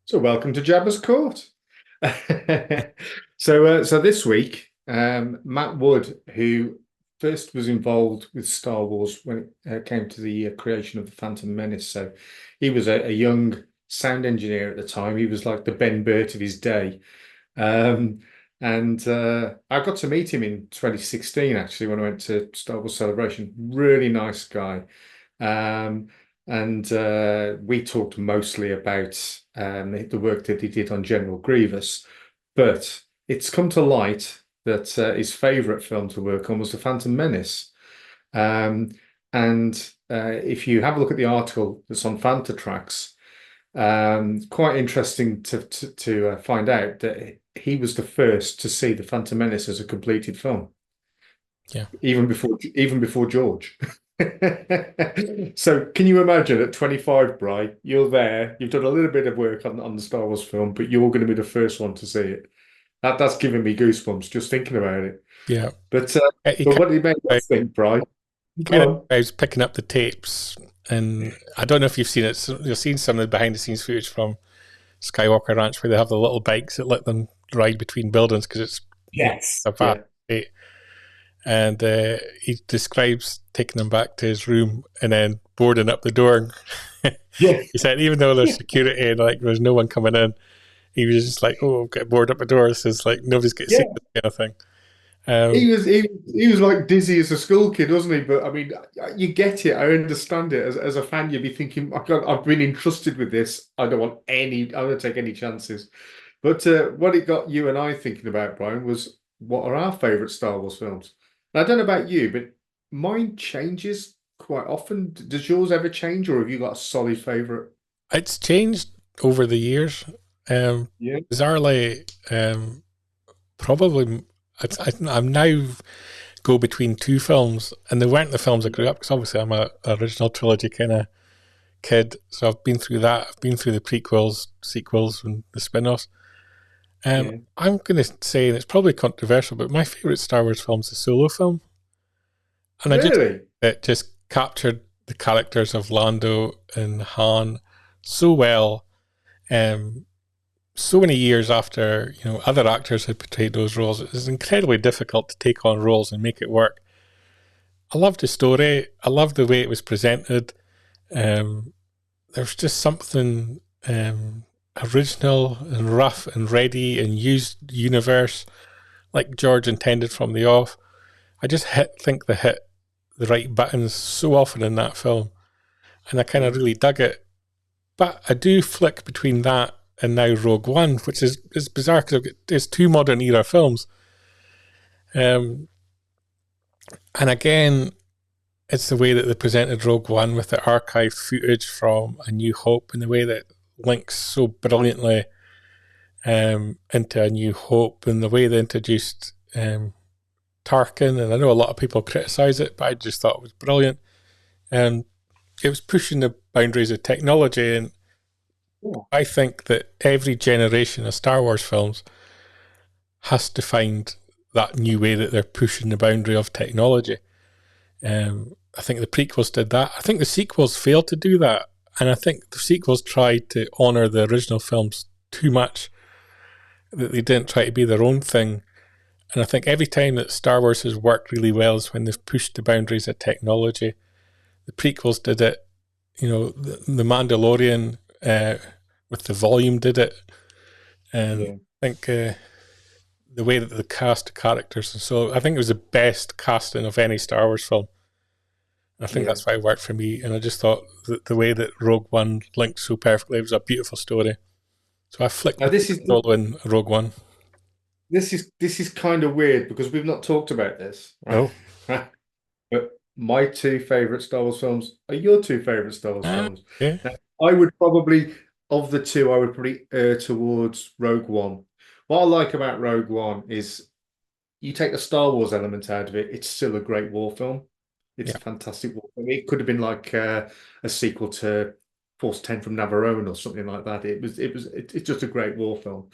So welcome to Jabba's Court. So this week, Matt Wood, who first was involved with Star Wars when it came to the creation of the Phantom Menace. So he was a young sound engineer at the time. He was like the Ben Burt of his day. Um, and I got to meet him in 2016, actually, when I went to Star Wars Celebration. Really nice guy. Um, and we talked mostly about the work that he did on General Grievous. But it's come to light that his favorite film to work on was The Phantom Menace. Um, and if you have a look at the article that's on Fantatrax, quite interesting to find out that he was the first to see The Phantom Menace as a completed film, Yeah. even before George. So can you imagine at 25, Bry, you're there, you've done a little bit of work on the Star Wars film, but you're going to be the first one to see it. That's giving me goosebumps just thinking about it. Yeah. But He but kind what did it make of, us think, Bry? Go kind of on. I was picking up the tapes, and I don't know if you've seen it. So you've seen some of the behind the scenes footage from Skywalker Ranch where they have the little bikes that let them ride between buildings because it's Yes. a vast Yeah. estate. And he describes taking them back to his room and then boarding up the door. Yeah. He said even though there's security and like there's no one coming in, he was just like, "Oh, get board up the door." So it's like nobody's getting seen Yeah. this kind of thing. He Um, was he, he was like dizzy as a school kid, wasn't he? But I mean, you get it. I understand it. As a fan, you'd be thinking, "I God, I've been entrusted with this. I don't want any. I don't take any chances." But what it got you and I thinking about, Brian, was what are our favourite Star Wars films? And I don't know about you, but mine changes quite often. Does yours ever change, or have you got a solid favourite? it's changed over the years. Yeah, Bizarrely, probably I'm now go between two films, and they weren't the films I grew up because obviously I'm a original trilogy kind of kid, so I've been through that. I've been through the prequels, sequels, and the spin-offs. yeah. I'm going to say, and it's probably controversial, but my favorite Star Wars film is the Solo film, and I just Really? it just captured the characters of Lando and Han so well. Um, so many years after other actors had portrayed those roles, it was incredibly difficult to take on roles and make it work. I loved the story. I loved the way it was presented. Um, there's just something original and rough and ready and used universe like George intended from the off. I just think they hit the right buttons so often in that film, and I kind of Yeah. really dug it. But I do flick between that and now Rogue One, which is bizarre because there's two modern era films. Um, and again, it's the way that they presented Rogue One with the archived footage from A New Hope and the way that links so brilliantly into A New Hope and the way they introduced Tarkin. And I know a lot of people criticise it, but I just thought it was brilliant. Um, it was pushing the boundaries of technology, and Yeah. I think that every generation of Star Wars films has to find that new way that they're pushing the boundary of technology. I think the prequels did that. I think the sequels failed to do that. And I think the sequels tried to honour the original films too much, that they didn't try to be their own thing. And I think every time that Star Wars has worked really well is when they've pushed the boundaries of technology. The prequels did it, the Mandalorian with the volume did it. And Yeah. I think the way that they cast the characters, and so I think it was the best casting of any Star Wars film. I think Yeah. that's why it worked for me. And I just thought that the way that Rogue One linked so perfectly, it was a beautiful story. So I flicked Now this between is Solo and Rogue One. this is kind of weird because we've not talked about this, right? Oh, But my two favorite Star Wars films are your two favorite Star Wars films. yeah, Now, I would probably, of the two, I would probably err towards Rogue One. What I like about Rogue One is you take the Star Wars element out of it, it's still a great war film. It's yeah, a fantastic war film. It could have been like a sequel to Force 10 from Navarone or something like that. It's just a great war film.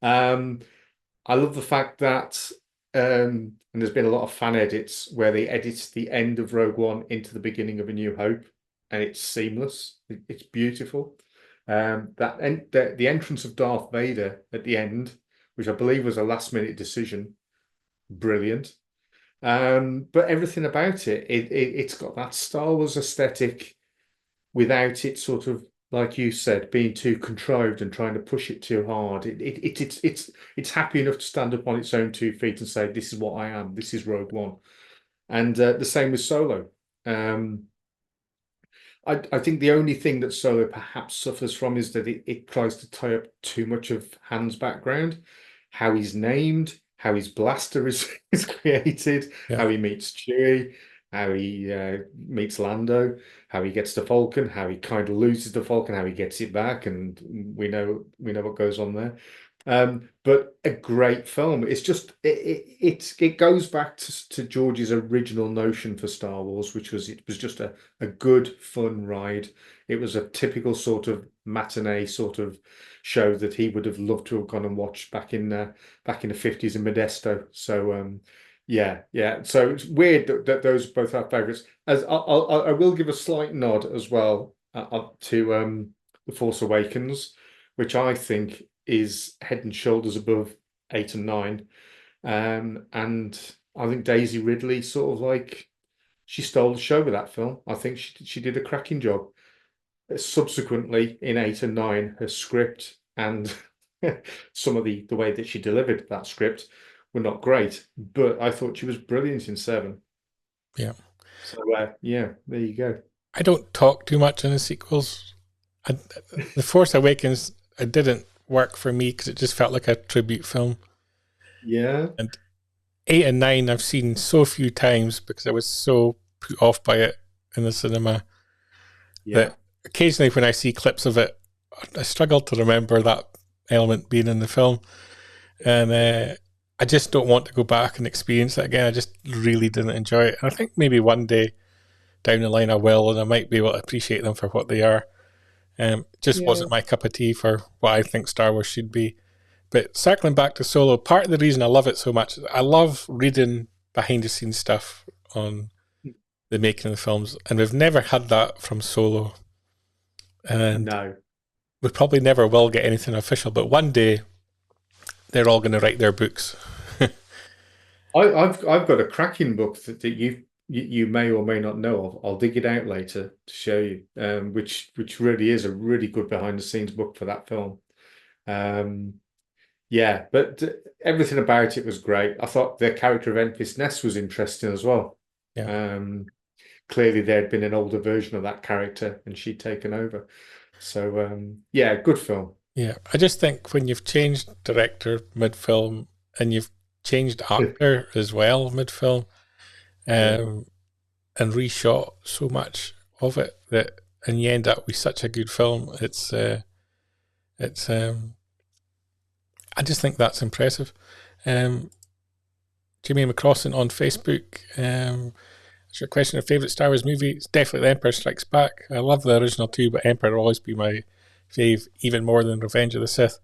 Um, I love the fact that, and there's been a lot of fan edits where they edit the end of Rogue One into the beginning of A New Hope, and it's seamless. It's beautiful. The entrance of Darth Vader at the end, which I believe was a last minute decision, brilliant. But everything about it's got that Star Wars aesthetic without it sort of, like you said, being too contrived and trying to push it too hard. It's happy enough to stand up on its own 2 feet and say, "This is what I am. This is Rogue One." And the same with Solo. Um, I think the only thing that Solo perhaps suffers from is that it tries to tie up too much of Han's background, how he's named, how his blaster is created, Yeah. how he meets Chewie, how he meets Lando, how he gets the Falcon, how he kind of loses the Falcon, how he gets it back, and we know what goes on there. But a great film. It's just it goes back to George's original notion for Star Wars, which was it was just a good fun ride. It was a typical sort of matinee sort of show that he would have loved to have gone and watched back in the 50s in Modesto. So yeah, yeah. So it's weird that those are both our favorites. As I will give a slight nod as well to The Force Awakens, which I think is head and shoulders above 8 and 9. And I think Daisy Ridley sort of like she stole the show with that film. I think she did a cracking job. Subsequently, in 8 and 9, her script and some of the way that she delivered that script were not great, but I thought she was brilliant in 7. Yeah. So yeah, there you go. I don't talk too much in the sequels. The Force Awakens, it didn't work for me because it just felt like a tribute film. Yeah, And 8 and 9, I've seen so few times because I was so put off by it in the cinema yeah, that occasionally when I see clips of it, I struggle to remember that element being in the film. And I just don't want to go back and experience that again. I just really didn't enjoy it. And I think maybe one day down the line I will, and I might be able to appreciate them for what they are. Just yeah, wasn't my cup of tea for what I think Star Wars should be. But circling back to Solo, part of the reason I love it so much, I love reading behind the scenes stuff on the making of the films, and we've never had that from Solo, and no. we probably never will get anything official. But one day, they're all going to write their books. I've got a cracking book that you may or may not know of. I'll dig it out later to show you, which really is a really good behind the scenes book for that film. Um, yeah, but everything about it was great. I thought the character of Enfys Nest was interesting as well. Yeah, Um, Clearly there'd been an older version of that character and she'd taken over. So yeah, good film. yeah. I just think when you've changed director mid film and you've changed actor as well mid film, Yeah, and reshot so much of it that, and you end up with such a good film. It's I just think that's impressive. Um, Jimmy McCrossan on Facebook. It's your question of favourite Star Wars movie. It's definitely The Empire Strikes Back. I love the original too, but Empire will always be my fave, even more than Revenge of the Sith.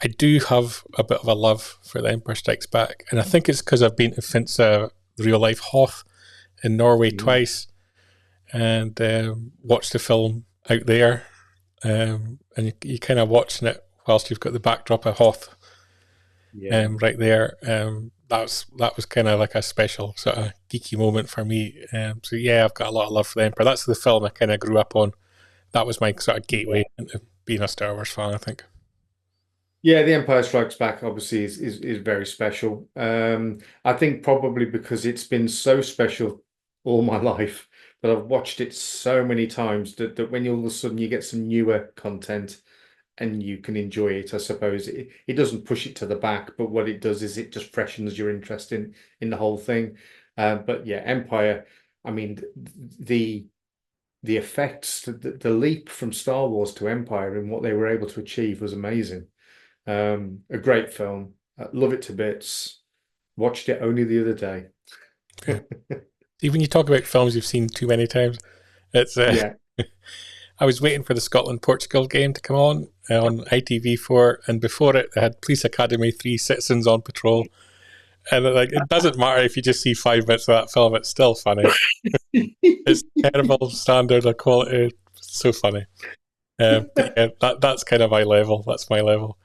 I do have a bit of a love for The Empire Strikes Back, and I think it's because I've been to Finse real life Hoth in Norway twice and watched the film out there. And you kind of watching it whilst you've got the backdrop of Hoth yeah, right there. That was kind of like a special sort of geeky moment for me. So yeah, I've got a lot of love for the Emperor. That's the film I kind of grew up on. That was my sort of gateway into being a Star Wars fan, I think. yeah. The Empire Strikes Back obviously is very special. I think probably because it's been so special all my life that I've watched it so many times that when all of a sudden you get some newer content and you can enjoy it, I suppose it doesn't push it to the back, but what it does is it just freshens your interest in the whole thing. But yeah, Empire. I mean, the effects, the leap from Star Wars to Empire and what they were able to achieve was amazing. A great film. Love it to bits. Watched it only the other day. Yeah. See, when you talk about films you've seen too many times, it's Yeah. I was waiting for the Scotland Portugal game to come on ITV4, and before it, they had Police Academy 3 Citizens on Patrol. And like, it doesn't matter if you just see 5 minutes of that film; it's still funny. It's terrible standard of quality. It's so funny. But yeah, that's kind of my level. That's my level.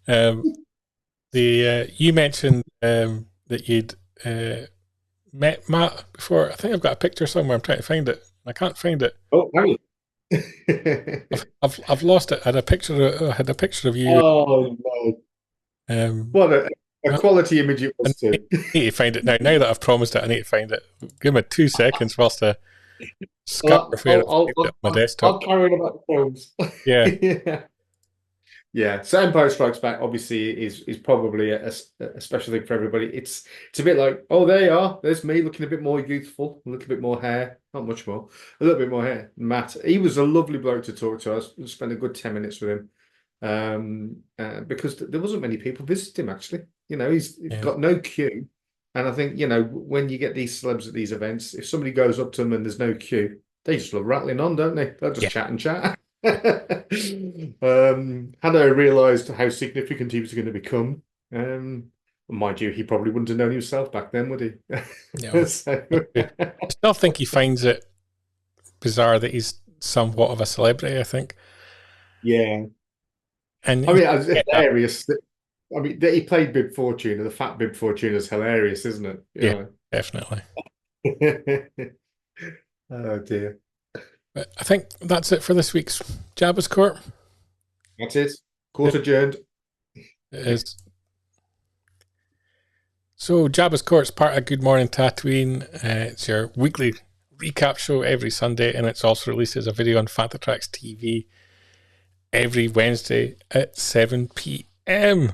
Um, the you mentioned that you'd met Matt before. I think I've got a picture somewhere. I'm trying to find it. I can't find it. Oh, hey. I've lost it. I had a picture of you. Oh no. Um, What a quality image it I was too. need to find it now. Now that I've promised it, I need to find it. Give me 2 seconds whilst I scour Well, where I've saved it on my desktop. I'll carry on about the films. Yeah, Yeah. Yeah, so Empire Strikes Back obviously is probably a special thing for everybody. It's a bit like, oh, there you are. There's me looking a bit more youthful, a little bit more hair, not much more, a little bit more hair. Matt, he was a lovely bloke to talk to. I spent a good 10 minutes with him, because there wasn't many people visit him actually. He's yeah, got no queue, and I think when you get these celebs at these events, if somebody goes up to them and there's no queue, they just love rattling on, don't they? They'll just yeah, chat and chat. Had I realised how significant he was going to become, mind you, he probably wouldn't have known himself back then, would he? no. So, I still think he finds it bizarre that he's somewhat of a celebrity. I think, yeah, and I you mean, it's get that. hilarious. I mean, that he played Bib Fortuna. The fat Bib Fortuna is hilarious, isn't it? Yeah, definitely. Oh dear, But I think that's it for this week's Jabba's Court. that's it. It Court adjourned. is so Jabba's Court is part of Good Morning Tatooine. It's your weekly recap show every Sunday, and it's also released as a video on Fantatrax TV every Wednesday at 7 p.m.